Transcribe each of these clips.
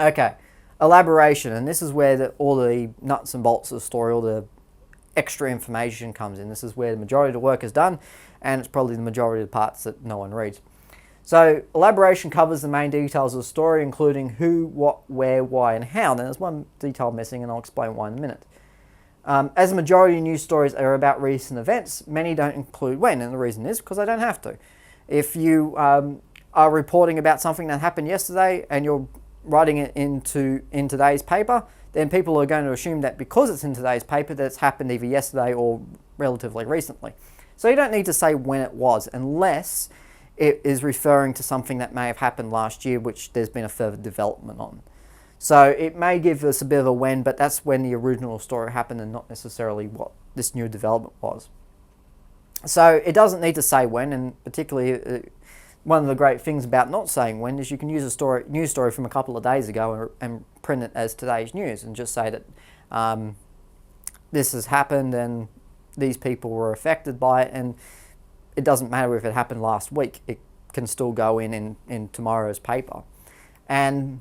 Okay, elaboration, and this is where all the nuts and bolts of the story, all the extra information comes in. This is where the majority of the work is done, and it's probably the majority of the parts that no one reads. So elaboration covers the main details of the story, including who, what, where, why, and how. Now there's one detail missing, and I'll explain why in a minute. As a majority of news stories are about recent events, many don't include when, and the reason is because they don't have to. If you are reporting about something that happened yesterday and you're writing it in today's paper, then people are going to assume that because it's in today's paper that it's happened either yesterday or relatively recently. So you don't need to say when it was, unless it is referring to something that may have happened last year, which there's been a further development on. So it may give us a bit of a when, but that's when the original story happened and not necessarily what this new development was. So it doesn't need to say when, and particularly one of the great things about not saying when is you can use a news story from a couple of days ago and print it as today's news and just say that this has happened and these people were affected by it, and it doesn't matter if it happened last week, it can still go in tomorrow's paper. And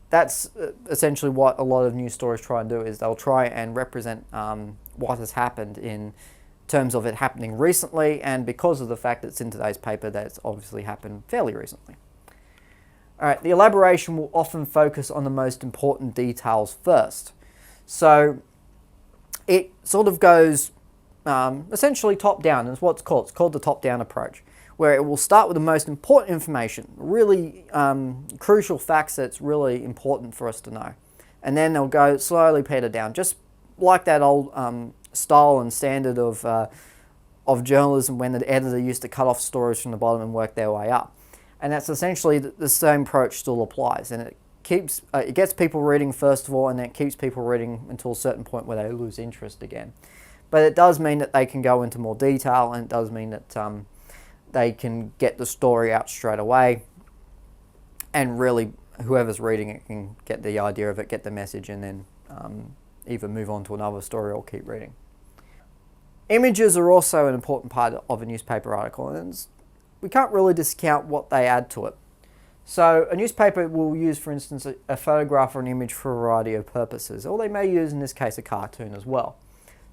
that's essentially what a lot of news stories try and do, is they'll try and represent what has happened in terms of it happening recently, and because of the fact that it's in today's paper, that's obviously happened fairly recently. All right, the elaboration will often focus on the most important details first. So it sort of goes essentially top down, is what it's called. It's called the top down approach, where it will start with the most important information, really crucial facts that's really important for us to know. And then they'll go slowly peter down, just like that old style and standard of journalism when the editor used to cut off stories from the bottom and work their way up. And that's essentially the same approach still applies, and it gets people reading first of all, and then it keeps people reading until a certain point where they lose interest again. But it does mean that they can go into more detail, and it does mean that they can get the story out straight away, and really whoever's reading it can get the idea of it, get the message, and then either move on to another story or keep reading. Images are also an important part of a newspaper article, and we can't really discount what they add to it. So a newspaper will use, for instance, a photograph or an image for a variety of purposes, or they may use, in this case, a cartoon as well.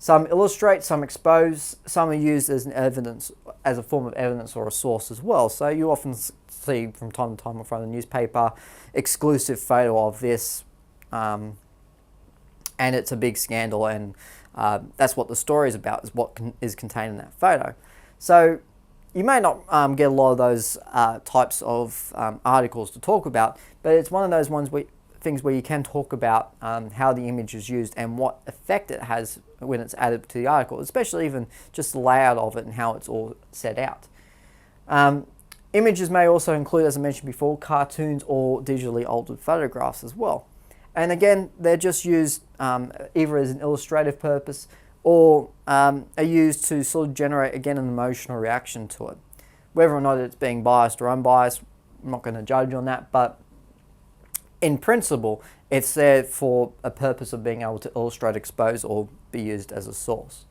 Some illustrate, some expose, some are used as a form of evidence or a source as well. So you often see from time to time in front of the newspaper, exclusive photo of this, and it's a big scandal, and that's what the story is about, is what is contained in that photo. So you may not get a lot of those types of articles to talk about, but it's one of those things where you can talk about how the image is used and what effect it has when it's added to the article, especially even just the layout of it and how it's all set out. Images may also include, as I mentioned before, cartoons or digitally altered photographs as well. And again, they're just used either as an illustrative purpose or are used to sort of generate, again, an emotional reaction to it. Whether or not it's being biased or unbiased, I'm not going to judge on that, but in principle, it's there for a purpose of being able to illustrate, expose, or be used as a source.